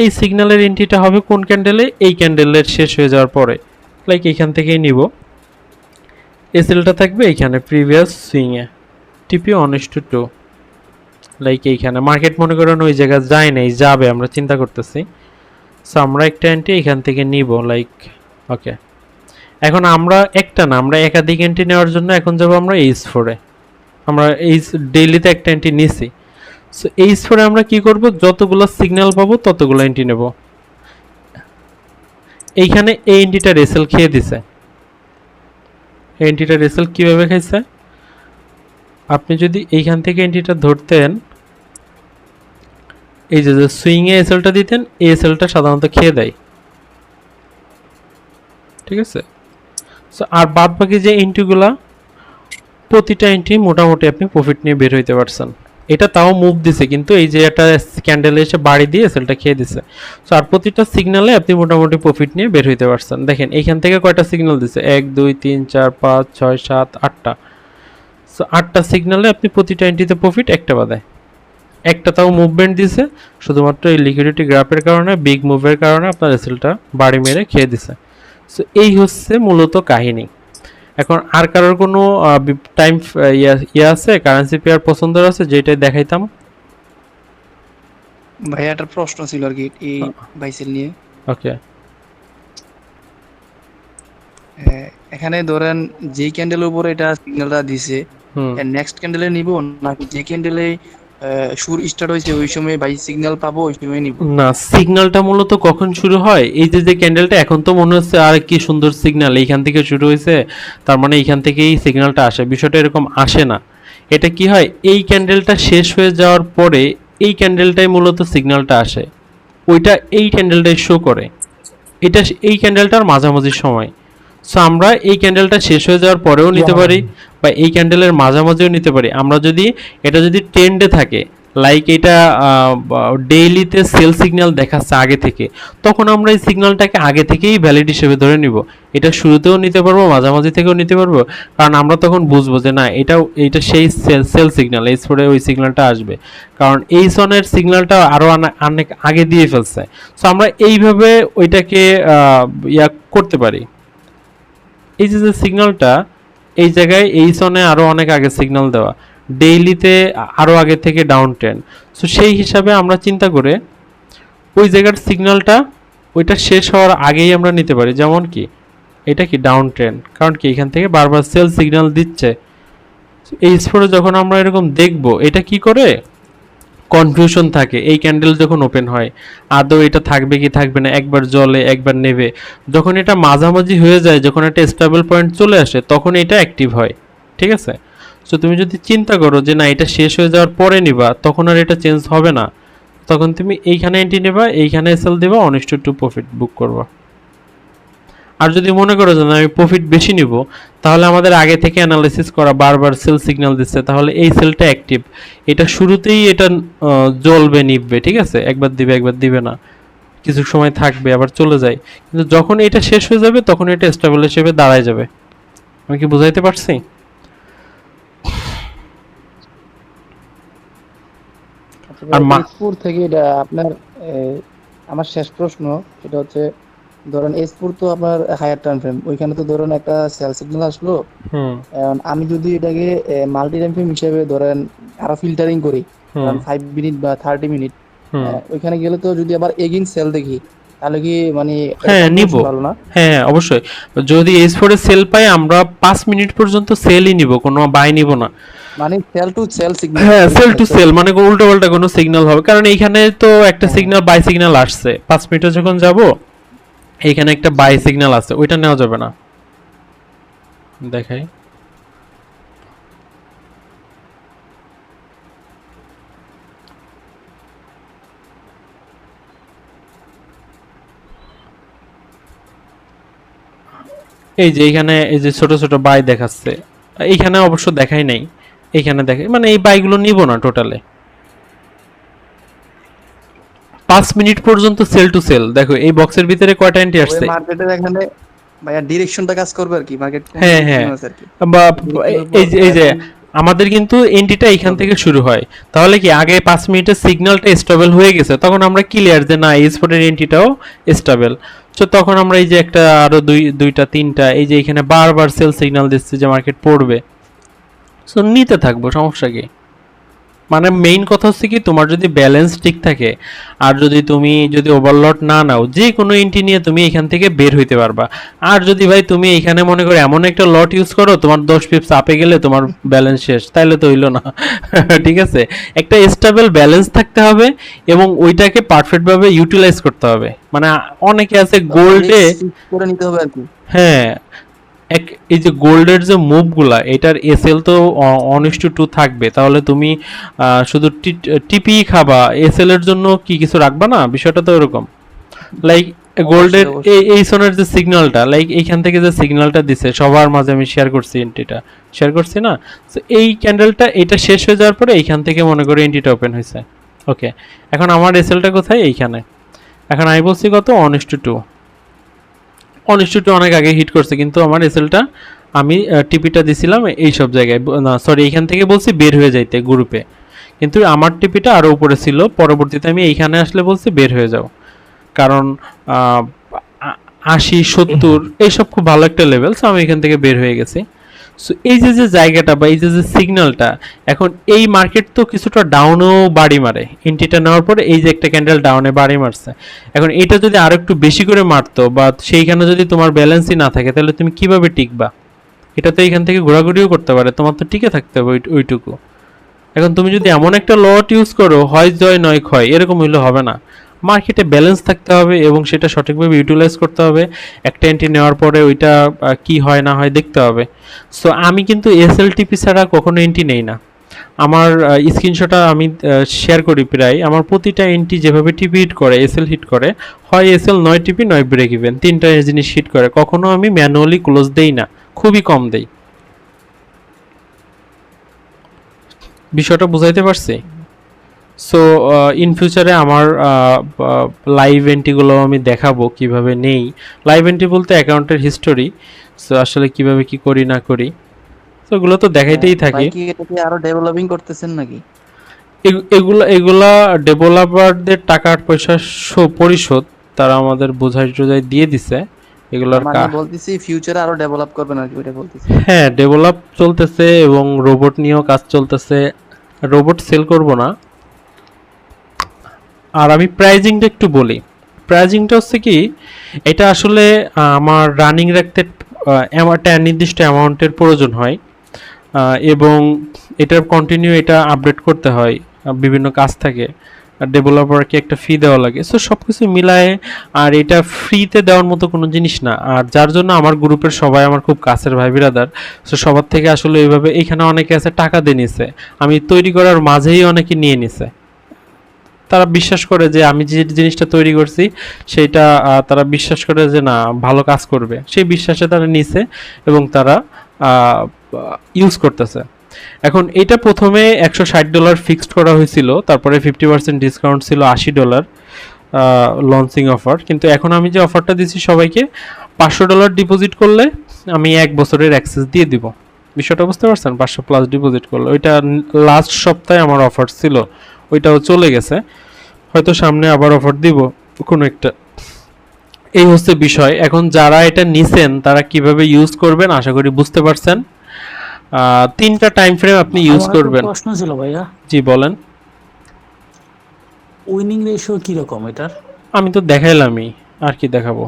এই সিগন্যালের এন্ট্রিটা হবে কোন ক্যান্ডেলে? এই ক্যান্ডেলের শেষ হয়ে যাওয়ার পরে। লাইক এইখান থেকেই নিব, এসএলটা থাকবে এইখানে প্রিভিয়াস সুইংয়ে, টিপি 1:2, লাইক এইখানে মার্কেট মনে করেন ওই জায়গা যায় নাই, যাবে, আমরা চিন্তা করতেছি। সো আমরা একটা এন্ট্রি এখান থেকে নিব, লাইক ওকে। এখন আমরা একটা না, আমরা একাধিক এন্ট্রি নেওয়ার জন্য এখন যাব আমরা H4-এ। আমরা এই ডেইলিতে একটা এন্ট্রি নিছি। সো H4-এ আমরা কি করব? যতগুলো সিগন্যাল পাবো ততগুলো এন্ট্রি নেব। এইখানে এই এন্ট্রিটা রেসেল খেয়ে দিছে। এই এন্ট্রিটা রেসেল কিভাবে খাইছে? আপনি যদি এইখান থেকে এন্ট্রিটা ধরতেন, এই যে সুইংয়ে এসএলটা দিতেন, এই এসএলটা সাধারণত খেয়ে দেয়, ঠিক আছে? সো আর বাদ বাকি যে এন্ট্রিগুলা, প্রতিটা এন্ট্রি মোটামুটি আপনি প্রফিট নিয়ে বের হইতে পারছেন। এটা তাও মুভ দিছে, কিন্তু এই যে একটা ক্যান্ডেলে এসে বাড়ি দিয়ে সেলটা খেয়ে দিছে। সো আর প্রতিটা সিগন্যালে আপনি মোটামুটি প্রফিট নিয়ে বের হইতে পারছেন। দেখেন এইখান থেকে কয়টা সিগন্যাল দিছে? 1 2 3 4 5 6 7 8টা। সো 8টা সিগন্যালে আপনি প্রতিটা এন্ট্রিতে প্রফিট একটা বাদে একটা, তাও মুভমেন্ট দিছে, শুধুমাত্র এই লিকুইডিটি গ্রাফের কারণে, বিগ মুভের কারণে আপনার সেলটা বাড়ি মেরে খেয়ে দিছে। সো এই হচ্ছে মূলত কাহিনী। এখন আর কারোর কোনো টাইম ইয়ে আছে, কারেন্সি পেয়ার পছন্দের আছে যেটাই দেখাইতাম? ভাই একটা প্রশ্ন ছিল আর কি এই বাইসেল নিয়ে। ওকে, এখানে ধরেন যে ক্যান্ডেলের উপরে এটা সিগন্যালটা দিছে, হুম, নেক্সট ক্যান্ডেলে নিব নাকি যে ক্যান্ডেলে শুরু স্টার্ট হয়েছে ওই সময় বাই সিগন্যাল পাবো ওই সময় নিব? না, সিগন্যালটা মূলত কখন শুরু হয়? এই যে ক্যান্ডেলটা এখন তো মনে হচ্ছে আর কি সুন্দর সিগন্যাল, এইখান থেকে শুরু হয়েছে, তার মানে এইখান থেকেই সিগন্যালটা আসে। বিষয়টা এরকম আসে না। এটা কি হয়, এই ক্যান্ডেলটা শেষ হয়ে যাওয়ার পরে এই ক্যান্ডেলটাই মূলত সিগন্যালটা আসে, ওইটা এই ক্যান্ডেলটাই শো করে। এটা এই ক্যান্ডেলটার মাঝামাঝি সময়। সো আমরা এই ক্যান্ডেলটা শেষ হয়ে যাওয়ার পরেও নিতে পারি বা এই ক্যান্ডেলের মাঝামাঝিও নিতে পারি। আমরা যদি এটা যদি ট্রেন্ডে থাকে, লাইক এটা ডেইলিতে সেল সিগন্যাল দেখাচ্ছে আগে থেকে, তখন আমরা এই সিগন্যালটাকে আগে থেকেই ভ্যালিড হিসেবে ধরে নিব। এটা শুরুতেও নিতে পারবো, মাঝামাঝি থেকেও নিতে পারবো, কারণ আমরা তখন বুঝবো যে না, এটা সেই সেল সিগন্যাল, এই পরে ওই সিগন্যালটা আসবে, কারণ এই সনের সিগন্যালটা আরো অনেক আগে দিয়ে ফেলছে। সো আমরা এইভাবে ওইটাকে ইয়া করতে পারি। এই যে সিগন্যালটা এই জায়গায় এই সনে আরো অনেক আগে সিগন্যাল দেওয়া, ডেইলিতে আরো আগে থেকে ডাউন ট্রেন্ড। সো সেই হিসাবে আমরা চিন্তা করে ওই জায়গার সিগন্যালটা ওইটা শেষ হওয়ার আগেই আমরা নিতে পারি। যেমন কি এটা কি ডাউন ট্রেন্ড, কারণ কি এখান থেকে বারবার সেল সিগন্যাল দিচ্ছে। এই স্পোরে যখন আমরা এরকম দেখব, এটা কি করে কনফিউশন থাকে এই ক্যান্ডেল যখন ওপেন হয়, আদৌ এটা থাকবে কি থাকবে না, একবার জ্বলে একবার নেবে। যখন এটা মাঝামাঝি হয়ে যায়, যখন একটা স্টেবল পয়েন্ট চলে আসে, তখন এটা অ্যাক্টিভ হয়, ঠিক আছে? সো তুমি যদি চিন্তা করো যে না এটা শেষ হয়ে যাওয়ার পরে নিবা, তখন আর এটা চেঞ্জ হবে না, তখন তুমি এইখানে এন্ট্রি নেবা, এইখানে সেল দেবা, 1:2 প্রফিট বুক করবা। আর যদি মনে করো যে না আমি প্রফিট বেশি নিব, তাহলে আমাদের আগে থেকে অ্যানালাইসিস করা, বারবার সেল সিগন্যাল দিচ্ছে, তাহলে এই সেলটা অ্যাক্টিভ, এটা শুরুতেই এটা জ্বলবে নিববে, ঠিক আছে? একবার দিবে একবার দিবে না, কিছু সময় থাকবে আবার চলে যায়, কিন্তু যখন এটা শেষ হয়ে যাবে তখন এটা স্টেবল হিসেবে দাঁড়ায় যাবে। আমি কি বুঝাইতে পারছি? আর এসপুর থেকে এটা আপনার আমার শেষ প্রশ্ন, সেটা হচ্ছে ধরেন এসপুর তো আপনার হায়ার টাইম ফ্রেম, ওইখানে তো ধরেন একটা সেল সিগন্যাল আসলো। হুম এখন আমি যদি এটাকে মাল্টি টাইম ফ্রেম হিসেবে ধরেন আরো ফিল্টারিং করি, ধরেন 5 মিনিট বা 30 মিনিট, ওইখানে গেলে তো যদি আবার এগেইন সেল দেখি, তাহলে কি মানে হ্যাঁ নিব, ভালো না? হ্যাঁ অবশ্যই। যদি S4 এ সেল পাই, আমরা 5 মিনিট পর্যন্ত সেলই নিব, কোনো বাই নিব না। মানে সেল টু সেল সিগন্যাল, হ্যাঁ সেল টু সেল মানে উল্টো পাল্টা কোনো সিগন্যাল হবে, কারণ এইখানে তো একটা সিগন্যাল বাই সিগন্যাল আসছে, 5 মিনিটে যখন যাব এইখানে একটা বাই সিগন্যাল আছে, ওইটা নেওয়া যাবে না। দেখাই এই যে এখানে এই যে ছোট ছোট বাই দেখাচ্ছে, এইখানে অবশ্য দেখাই নাই, এইখানে দেখে মানে এই বাইগুলো নিব না টোটালে। 5 মিনিট পর্যন্ত সেল টু সেল। দেখো এই বক্সের ভিতরে কয়টা এন্ট্রি আসছে। মার্কেটের এখানে ভাইয়া ডিরেকশনটা কাজ করবে আর কি, মার্কেট হ্যাঁ হ্যাঁ, বা এই যে আমাদের কিন্তু এন্ট্রিটা এখান থেকে শুরু হয়, তাহলে কি আগে 5 মিনিটের সিগন্যালটা স্টেবল হয়ে গেছে, তখন আমরা ক্লিয়ার যে না এই স্পটের এন্ট্রিটাও স্টেবল। তো তখন আমরা এই যে একটা আরো দুইটা তিনটা এই যে এখানে বারবার সেল সিগন্যাল দিচ্ছে যে মার্কেট পড়বে, সো নিতে থাকবো, সমস্যা কি। মানে মেইন কথা হচ্ছে কি তোমার যদি ব্যালেন্স ঠিক থাকে আর তুমি যদি ওভারলট না নাও, যে কোনো এন্ট্রি নিয়ে তুমি এখান থেকে বের হইতে পারবা। আর যদি ভাই তুমি এখানে মনে করো এমন একটা লট ইউজ করো তোমার 10 পিপস আপে গেলে তোমার ব্যালেন্স শেষ, তাইলে তো হইলো না। ঠিক আছে, একটা স্টেবল ব্যালেন্স থাকতে হবে এবং ওইটাকে পারফেক্ট ভাবে ইউটিলাইজ করতে হবে। মানে অনেকে আছে গোল্ডে করে নিতে হবে আর কি। হ্যাঁ, এই যে গোল্ডের যে মুভগুলা এটার এসএল তো 1:2 থাকবে, তাহলে তুমি শুধু টিপি খাবা, এসএল এর জন্য কি কিছু রাখবা না, বিষয়টা তো এরকম। লাইক গোল্ডের এই সোনার যে সিগন্যালটা, লাইক এইখান থেকে যে সিগন্যালটা দিছে সবার মাঝে আমি শেয়ার করছি, এন্ট্রিটা শেয়ার করছি না, তো এই ক্যান্ডেলটা এটা শেষ হয়ে যাওয়ার পরে এইখান থেকে মনে করে এন্ট্রিটা ওপেন হয়েছে। ওকে, এখন আমার এসএলটা কোথায়, এইখানে। এখন আমি বলছি কত 1:2, 1:2 অনেক আগে হিট করছে, কিন্তু আমার এসএলটা আমি টিপিটা দিছিলাম এই সব জায়গায়, না সরি এইখান থেকে বলছি বের হয়ে যাইতে গ্রুপে, কিন্তু আমার টিপিটা আরো উপরে ছিল, পরবর্তীতে আমি এইখানে আসলে বলছি বের হয়ে যাও, কারণ 80-70 এইসব খুব ভালো একটা লেভেল, সো আমি এখান থেকে বের হয়ে গেছি। সো এই যে জায়গাটা বা এই যে সিগন্যালটা, এখন এই মার্কেট তো কিছুটা ডাউনও বাড়ি মারে, এন্ট্রিটা নেওয়ার পরে এই যে একটা ক্যান্ডেল ডাউনে বাড়ি মারছে, এখন এটা যদি আরো একটু বেশি করে মারতো বা সেইখানে যদি তোমার ব্যালেন্সই না থাকে তাহলে তুমি কিভাবে টিকবা। এটা তো এখান থেকে ঘোরাঘুরিও করতে পারে, তোমার তো টিকে থাকতে হবে ওইটুকু। এখন তুমি যদি এমন একটা লট ইউজ করো হয় জয় নয় ক্ষয়, এরকম হইলে হবে না। মার্কেটে ব্যালেন্স থাকতে হবে এবং সেটা সঠিকভাবে ইউটিলাইজ করতে হবে। একটা এন্ট্রি নেওয়ার পরে ওইটা কি হয় না হয় দেখতে হবে। সো আমি কিন্তু এসএলটিপি ছাড়া কখনো এন্ট্রি নেই না। আমার স্ক্রিনশটটা আমি শেয়ার করি, প্রায় আমার প্রতিটা এন্ট্রি যেভাবে টিপি হিট করে, এসএল হিট করে, হয় এসএল নয় টিপি নয় ব্রেক ইভেন, তিনটা জিনিস হিট করে, কখনো আমি ম্যানুয়ালি ক্লোজ দেই না, খুবই কম দেই। বিষয়টা বুঝাইতে পারছি? সো ইন ফিউচারে আমার লাইভ এন্ট্রিগুলো আমি দেখাবো কিভাবে নেই। লাইভ এন্ট্রি বলতে অ্যাকাউন্টের হিস্টোরি, সো আসলে কিভাবে কি করি না করি, তো এগুলো তো দেখাইতেই থাকি। কি এটাকে আরো ডেভেলপিং করতেছেন নাকি? এগুলা ডেভেলপারদের টাকার পয়সা পরিশোধ তারা আমাদের বোঝাই টোঝাই দিয়ে দিছে এগুলোর মানে বলতেছি ফিউচারে আরো ডেভেলপ করবেন আর কি, ওটা বলতেছি। হ্যাঁ, ডেভেলপ চলতেছে এবং রোবট নিয়েও কাজ চলতেছে। রোবট সেল করব না। আর আমি প্রাইজিংটা একটু বলি। প্রাইজিংটা হচ্ছে কি, এটা আসলে আমার রানিং রাখতে একটা নির্দিষ্ট অ্যামাউন্টের প্রয়োজন হয় এবং এটার কন্টিনিউ এটা আপডেট করতে হয়, বিভিন্ন কাজ থাকে, ডেভেলপারকে একটা ফি দেওয়া লাগে। সো সব কিছু মিলায়ে, আর এটা ফ্রিতে দেওয়ার মতো কোনো জিনিস না। আর যার জন্য আমার গ্রুপের সবাই আমার খুব কাছের ভাই বিরাদার, সো সবার থেকে আসলে এইভাবে এখানে অনেকে আছে টাকা দিয়ে নিছে, আমি তৈরি করার মাঝেই অনেকে নিয়ে নিছে। তারা বিশ্বাস করে যে আমি যে জিনিসটা তৈরি করছি সেটা তারা বিশ্বাস করে যে না ভালো কাজ করবে, সেই বিশ্বাসে তারা নিছে এবং তারা ইউজ করতেছে। এখন এটা প্রথমে $160 ফিক্সড করা হয়েছিল, তারপরে 50% ডিসকাউন্ট ছিল $80 লঞ্চিং অফার, কিন্তু এখন আমি যে অফারটা দিচ্ছি সবাইকে $500 ডিপোজিট করলে আমি 1 বছরের অ্যাক্সেস দিয়ে দিব। বিষয়টা বুঝতে পারছেন? 500+ ডিপোজিট করলে, ওইটা লাস্ট সপ্তাহে আমার অফার ছিল, ওইটাও চলে গেছে, হয়তো সামনে আবার অফার দিব কোনো একটা। এই হচ্ছে বিষয়। এখন যারা এটা নিছেন তারা কিভাবে ইউজ করবেন আশা করি বুঝতে পারছেন। 3টা টাইম ফ্রেম আপনি ইউজ করবেন। প্রশ্ন ছিল ভাইয়া, জি বলেন। উইনিং রেশিও কি রকম এটার? আমি তো দেখাইলামই, আর কি দেখাবো?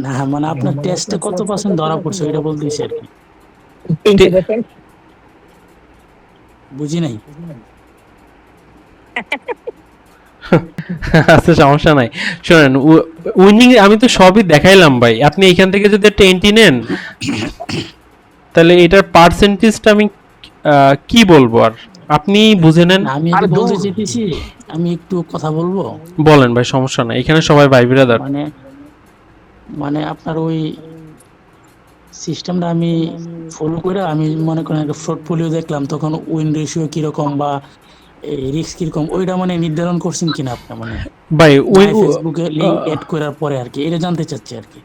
না মানে আপনার টেস্টে কত পার্সেন্ট ধরা পড়ছে এটা বলতেছি আর কি, বুঝি নাই। আচ্ছা সমস্যা নাই, শোনেন উইনিং আমি তো সবই দেখাইলাম ভাই, আপনি এখান থেকে যদি একটা এন্ট্রি নেন তাহলে এটার পার্সেন্টেজটা আমি কি বলবো, আর আপনি বুঝে নেন। আমি বলতে চাইতেছি, আমি একটু কথা বলবো। বলেন ভাই, সমস্যা নাই, এখানে সবাই ভাই বিরাদার। মানে মানে আপনার ওই সিস্টেমটা আমি ফলো করে আমি মনে করেন একটা পোর্টফোলিও দেখলাম, তখন উইন রেশিও কিরকম বা রিস্ক কিরকম ওইটা মানে নির্ধারণ করছেন কিনা আপনি, মানে ভাই ওই মাই ফেসবুকে লিংক এড করার পরে আর কি, এটা জানতে চাচ্ছি আর কি।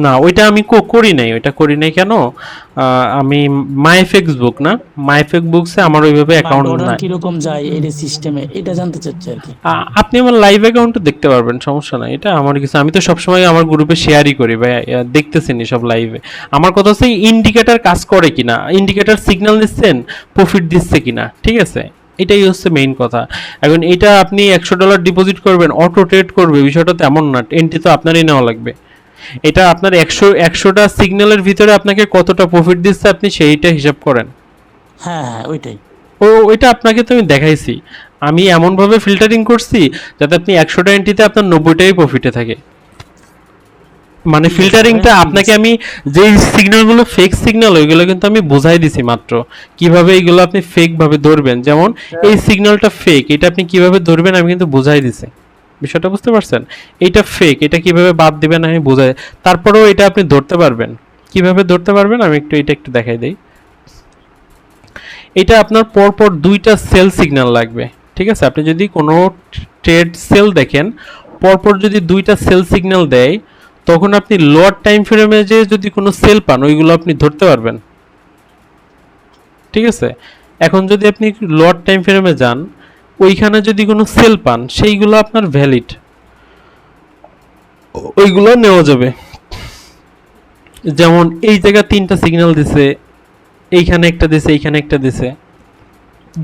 না ওইটা আমি করি নাই, ওইটা করি নাই কেন, আমি মাই ফেসবুক না, মাই ফেসবুকসে আমার ওইভাবে অ্যাকাউন্ট অর্ডার নাই। কিরকম যায় এই সিস্টেমে, এটা জানতে চাচ্ছি আর কি। আপনি আমার লাইভ অ্যাকাউন্টে দেখতে পারবেন, সমস্যা নাই, এটা আমার কিছু, আমি তো সবসময় আমার গ্রুপে শেয়ারই করি ভাই, দেখতেছেনি সব লাইভে। আমার কথা হচ্ছে ইন্ডিকেটর কাজ করে কিনা, ইন্ডিকেটর সিগন্যাল দিচ্ছেন, প্রফিট দিচ্ছে কিনা, ঠিক আছে, এটাই হচ্ছে মেইন কথা। এখন এটা আপনি $100 ডিপোজিট করবেন অটো ট্রেড করবে, বিষয়টা তেমন না, এন্ট্রি তো আপনারই নেওয়া লাগবে। এটা আপনার 100টা সিগন্যালের ভিতরে আপনাকে কতটা প্রফিট দিচ্ছে আপনি সেইটা হিসাব করেন। হ্যাঁ হ্যাঁ ওইটাই। ওইটা আপনাকে তো আমি দেখাইছি, আমি এমনভাবে ফিল্টারিং করছি যাতে আপনি 100টা এন্ট্রিতে আপনার 90টাই প্রফিটে থাকে। মানে ফিল্টারিংটা আপনাকে আমি যে সিগন্যালগুলো ফেক সিগন্যাল ওইগুলো কিন্তু আমি বোঝাই দিছি মাত্র, কিভাবে এইগুলো আপনি ফেক ভাবে ধরবেন। যেমন এই সিগন্যালটা ফেক, এটা আপনি কিভাবে ধরবেন আমি কিন্তু বোঝাই দিছি, বিষয়টা বুঝতে পারছেন? এইটা ফেক, এটা কিভাবে বাদ দিবেন আমি বোঝাই, তারপরেও এটা আপনি ধরতে পারবেন। কিভাবে ধরতে পারবেন আমি এটা একটু দেখাই দেই। এটা আপনার পরপর 2টা সেল সিগন্যাল লাগবে, ঠিক আছে? আপনি যদি কোনো ট্রেড সেল দেখেন, পরপর যদি 2টা সেল সিগন্যাল দেয়, তখন আপনি লোয়ার টাইম ফ্রেমে যে যদি কোনো সেল পান ওইগুলো আপনি ধরতে পারবেন, ঠিক আছে? এখন যদি আপনি লোয়ার টাইম ফ্রেমে যান, ওইখানে যদি কোনো সেল পান সেইগুলো আপনার ভ্যালিড, ওইগুলো নেওয়া যাবে। যেমন এই জায়গা 3টা সিগন্যাল দিছে, এইখানে একটা দিছে, এইখানে একটা দিছে,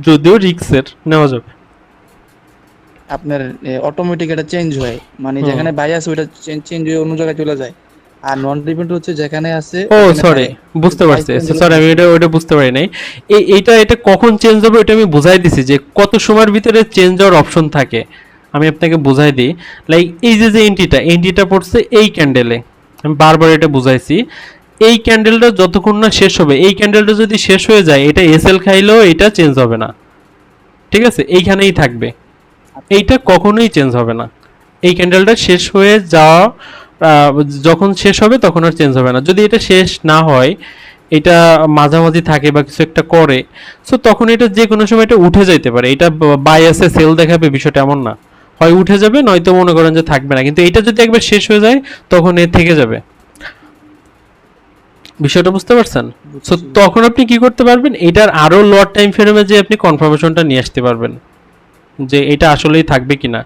যদিও রিক্সের নেওয়া যাবে। আপনার অটোমেটিক এটা চেঞ্জ হয়, মানে যেখানে বাই আছে ওইটা চেঞ্জ হয়ে অন্য জায়গায় চলে যায়। আর নন রিপিট হচ্ছে যেখানে আছে ও ওখানে সরি, থাকে। বুঝতে Price পারছি, change হলে সরি আমি ওটা বুঝতে পারি নাই। এটা কখন চেঞ্জ হবে ওটা আমি বুঝাই দিছি যে কত সময়ের ভিতরে চেঞ্জ হওয়ার অপশন থাকে, আমি আপনাকে বুঝাই দিই। লাইক এই যে এন্ট্রিটা পড়ছে এই ক্যান্ডেলে, আমি বারবার এটা বুঝাইছি। এই ক্যান্ডেলটা যতক্ষণ না শেষ হবে, এই ক্যান্ডেলটা যদি শেষ হয়ে যায় এটা এসএল খাইলেও এটা চেঞ্জ হবে না, ঠিক আছে? এইখানেই থাকবে, এইটা কখনোই চেঞ্জ হবে না। এই ক্যান্ডেলটা শেষ হয়ে যাওয়া, যখন শেষ হবে তখন আর চেঞ্জ হবে না। যদি এটা শেষ না হয়, এটা মাঝামাঝি থাকে বা কিছু একটা করে, সো তখন এটা যে কোনো সময় এটা উঠে যাইতে পারে। এটা বাই আছে সেল দেখাবে, বিষয়টা এমন না, হয় উঠে যাবে নয়তো মনে করেন যে থাকবে না। কিন্তু এটা যদি একবার শেষ হয়ে যায় তখন এ থেকে যাবে, বিষয়টা বুঝতে পারছেন? সো তখন আপনি কি করতে পারবেন, এটার আরো লোয়ার টাইম ফ্রেমে যে আপনি কনফার্মেশনটা নিয়ে আসতে পারবেন যে এটা আসলেই থাকবে কিনা।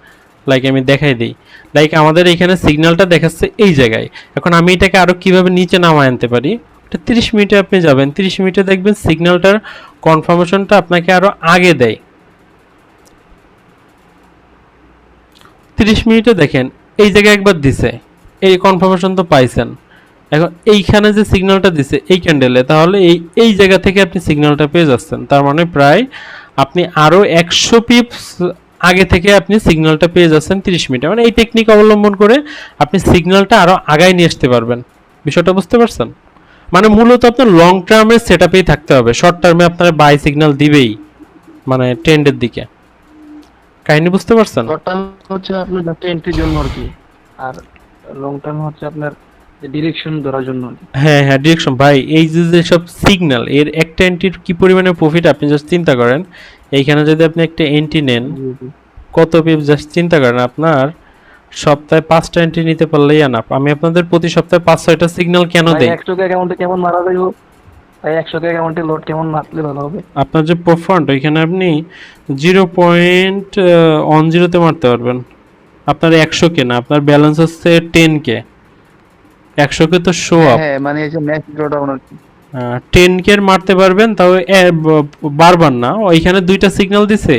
লাইক আমি দেখাই দিই, লাইক আমাদের এখানে সিগন্যালটা দেখাচ্ছে এই জায়গায়, এখন আমি এটাকে আরো কিভাবে নিচে নামায় আনতে পারি। এটা 30 মিনিটে আপনি যাবেন, 30 মিনিটে দেখবেন সিগন্যালটার কনফার্মেশনটা আপনাকে আরো আগে দেয়। 30 মিনিটে দেখেন এই জায়গায় একবার দিছে, এই কনফার্মেশন তো পাইছেন। এখন এইখানে যে সিগন্যালটা দিছে এই ক্যান্ডেলে, তাহলে এই জায়গা থেকে আপনি সিগন্যালটা পেয়ে যাচ্ছেন। তার মানে প্রায় আপনি আরো 100 পিপস আগে থেকে আপনি সিগন্যালটা পেয়ে যাচ্ছেন 30 মিনিটে। মানে এই টেকনিক অবলম্বন করে আপনি সিগন্যালটা আরো আগায় নিয়ে আসতে পারবেন, বিষয়টা বুঝতে পারছেন? মানে মূলত আপনার লং টার্মের সেটআপেই থাকতে হবে, শর্ট টার্মে আপনার বাই সিগন্যাল দিবেই, মানে ট্রেন্ডের দিকে। কাহিনী বুঝতে পারছেন? শর্ট টার্ম হচ্ছে আপনার জাস্ট এন্ট্রির জন্য আর কি, আর লং টার্ম হচ্ছে আপনার ডিরেকশন ধরার জন্য আর কি। হ্যাঁ হ্যাঁ, ডিরেকশন ভাই, এই যে সব সিগন্যাল এর একটা এন্ট্রির কি পরিমাণে প্রফিট আপনি জাস্ট চিন্তা করেন। এইখানে যদি আপনি একটা এন্ট্রি নেন, কত পিপ জাস্ট চিন্তা করেন, আপনার সপ্তাহে 5টা এন্ট্রি নিতে পারলেই আনাপ। আমি আপনাদের প্রতি সপ্তাহে 5-6টা সিগন্যাল কেন দেই? 100 কে অ্যাকাউন্টে কেমন মারা যায় ভাই? 100 কে অ্যাকাউন্টে লোড কেমন মারলে ভালো হবে? আপনার যে প্রফান্ড ওইখানে আপনি 0.10 তে মারতে পারবেন। আপনার 100 কে না, আপনার ব্যালেন্স হচ্ছে 10 কে, 100 কে তো শো আপ, হ্যাঁ মানে এই যে ম্যাক্স ড্রডাউন আর কি। 10 কে মারতে পারবেন, তাও বারবার না। ওইখানে 2টা সিগন্যাল দিছে,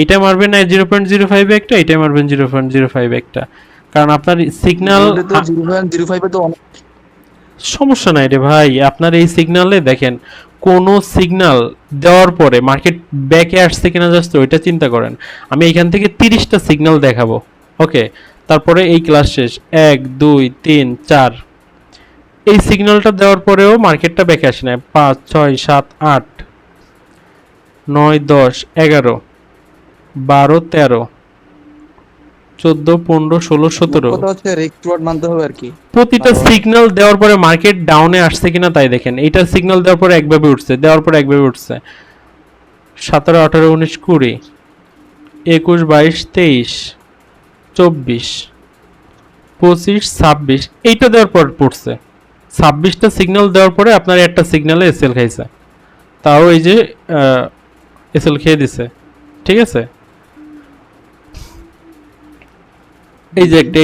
এটা মারবেন না 0.05 একটা, এটা মারবেন 0.05 একটা, কারণ আপনার সিগন্যাল তো 0.05 এ তো অনেক। সমস্যা নাই রে ভাই। আপনার এই সিগন্যালে দেখেন কোন সিগন্যাল দেওয়ার পরে মার্কেট ব্যাকে আসছে কিনা জাস্ট ওইটা চিন্তা করেন। আমি এখান থেকে 30টা সিগন্যাল দেখাবো, ওকে? তারপরে এই ক্লাস শেষ, 1 2 3 4, এই সিগন্যালটা দেওয়ার পরেও মার্কেটটা ব্যাকে আসে না। 5 6 7 8 9 10 11 12 13 14, 15, 16, 17 কথা হচ্ছে রিস্ক রিওয়ার্ড মানতে হবে আর কি। প্রতিটা সিগন্যাল দেওয়ার পরে মার্কেট ডাউনে আসছে কিনা তাই দেখেন। এইটা সিগন্যাল দেওয়ার পরে একভাবে উঠছে, দেওয়ার পরে একভাবে উঠছে। 17, 18, 19, 20, 21, 22, 23, 24, 25, 26 এইটা দেওয়ার পর পড়ছে। 26টা সিগন্যাল দেওয়ার পরে আপনার একটা সিগন্যালে এসএল খাইছে, তাও এই যে এসএল খেয়ে দিছে, ঠিক আছে। এই যে একটা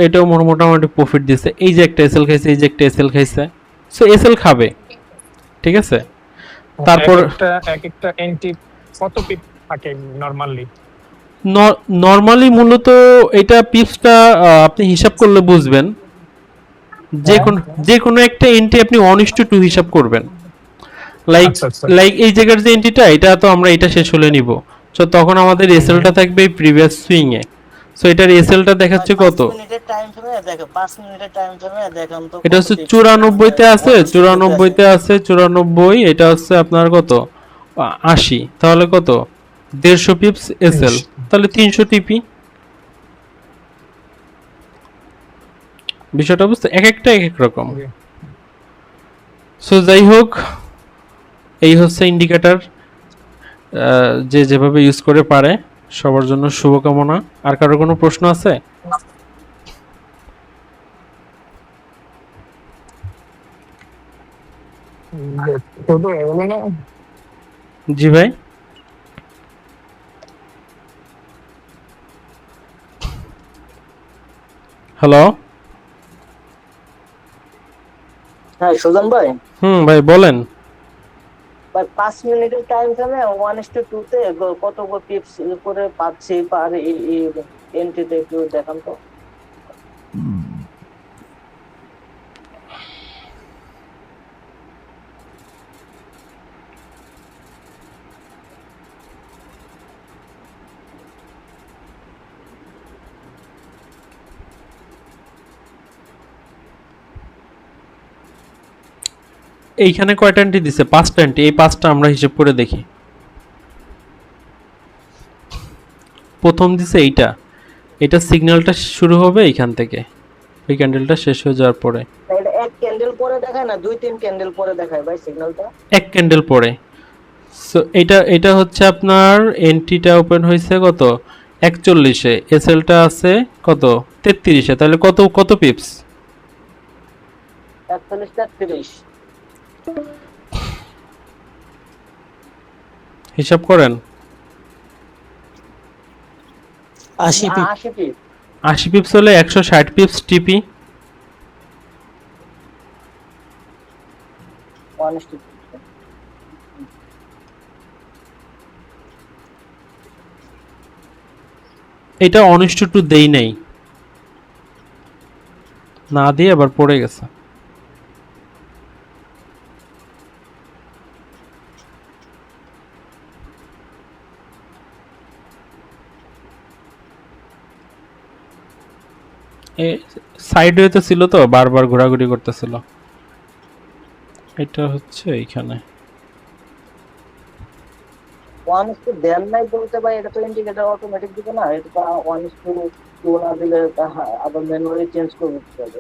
এটাও মোটামুটি প্রফিট দিছে। এই যে একটা এসএল খাইছে, এই যে একটা এসএল খাইছে, সো এসএল খাবে, ঠিক আছে। তারপর এক একটা এন্ট্রি কত পিপ থাকে নরমালি? নরমালি মূলত এটা পিপসটা আপনি হিসাব করলে বুঝবেন। যে কোনো একটা এন্ট্রি আপনি 1:2 হিসাব করবেন। লাইক এই জায়গার যে এন্ট্রিটা, এটা তো আমরা এটা শেষ হলে নিব, সো তখন আমাদের এসএলটা থাকবে এই প্রিভিয়াস সুইং এ। সো এটার এসএলটা দেখাচ্ছে কত, 5 মিনিটের টাইম ফ্রেমে দেখো, 5 মিনিটের টাইম ফ্রেমে দেখান তো। এটা হচ্ছে 94 তে আছে, 94 তে আছে, 94, এটা হচ্ছে আপনার কত 80, তাহলে কত 150 পিপস এসএল, তাহলে 300 টিপি। বিষয়টা বুঝতে এক একটা এক এক রকম। সো যাই হোক, এই হচ্ছে ইন্ডিকেটর, যে যেভাবে ইউজ করে পারে সবার জন্য শুভকামনা। আর কারো কোনো প্রশ্ন আছে? জি ভাই, হ্যালো। হ্যাঁ সুজন ভাই, ভাই বলেন। ভাই 5 মিনিটের টাইম ফ্রেমে 1:2 তে কত পিপস করে পাচ্ছি পার এন্ট্রিতে একটু দেখান তো। এইখানে কয়টা এন্ট্রি দিছে? 5টা এন্ট্রি। এই 5টা আমরা হিসাব করে দেখি। প্রথম দিছে এইটা, এটা সিগন্যালটা শুরু হবে এইখান থেকে, ওই ক্যান্ডেলটা শেষ হয়ে যাওয়ার পরে। এটা এক ক্যান্ডেল পরে দেখায় না 2-3 ক্যান্ডেল পরে দেখায় ভাই সিগন্যালটা? এক ক্যান্ডেল পরে। সো এটা হচ্ছে আপনার এন্ট্রিটা ওপেন হয়েছে কত 41-এ, এসএলটা আছে কত 33-এ, তাহলে কত পিপস? 41-33 হিসাব করেন। 80 পিপ। 80 পিপ। 80 পিপস হলে 160 পিপস টিপি। 1:2 এটা 1:2 দেই নাই, না দিয়ে আবার পড়ে গেছে। সাইডওয়ে তো ছিল, তো বারবার ঘোরাঘুরি করতেছিল। এটা হচ্ছে এইখানে 1:2 দেন নাই বলতে ভাই, এটা তো ইন্ডিকেটর অটোমেটিক দিবে না, এটা তো 1:2 না দিলে আবার ম্যানুয়ালি চেঞ্জ করতে হবে।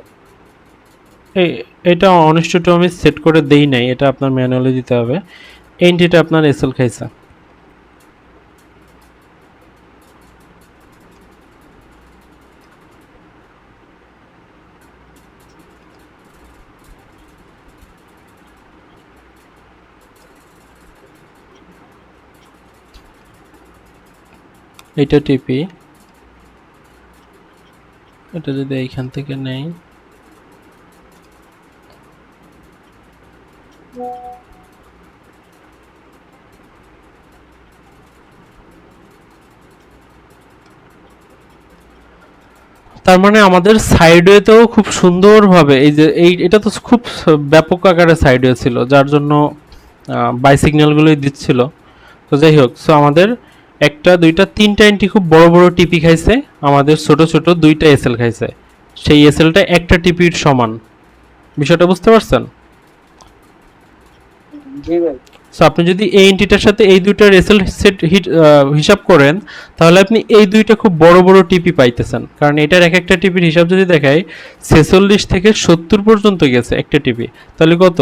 এটা 1:2 আমি সেট করে দেই নাই, এটা আপনার ম্যানুয়ালি দিতে হবে। এন্ট্রিটা আপনার এসএল খাইছে। এটা টিপি, এটা যদি এইখান থেকে নেই, তার মানে আমাদের সাইডওয়েতেও খুব সুন্দরভাবে এই যে এটা তো খুব ব্যাপক আকারে সাইডওয়ে ছিল, যার জন্য বাই সিগন্যালগুলোই দিচ্ছিল। তো যাই হোক, সো আমাদের একটা দুইটা তিনটা এন্ট্রি খুব বড় বড় টিপি খাইছে, আমাদের ছোট ছোট দুইটা এসএল খাইছে। সেই এসএলটা একটা টিপির সমান। বিষয়টা বুঝতে পারছেন? জি ভাই। সো আপনি যদি এই এন্ট্রিটার সাথে এই দুইটা রেজাল্ট সেট হিসাব করেন, তাহলে আপনি এই দুইটা খুব বড় বড় টিপি পাইতেছেন। কারণ এটার এক একটা টিপির হিসাব যদি দেখাই 46 থেকে 70 পর্যন্ত গেছে একটা টিপি, তাহলে কত?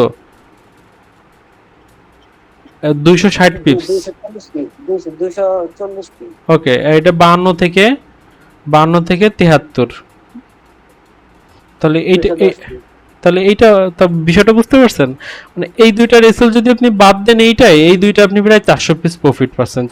260 পিপস। 240 পিপ। ওকে, এটা 52 থেকে 73। তাহলে এইটা 210 পিপ। তাহলে এইটা বিষয়টা বুঝতে পারছেন? মানে এই দুইটা রেজাল্ট যদি আপনি বাদ দেন, এই দুইটা আপনি প্রায় 400 পিস প্রফিট পাচ্ছেন।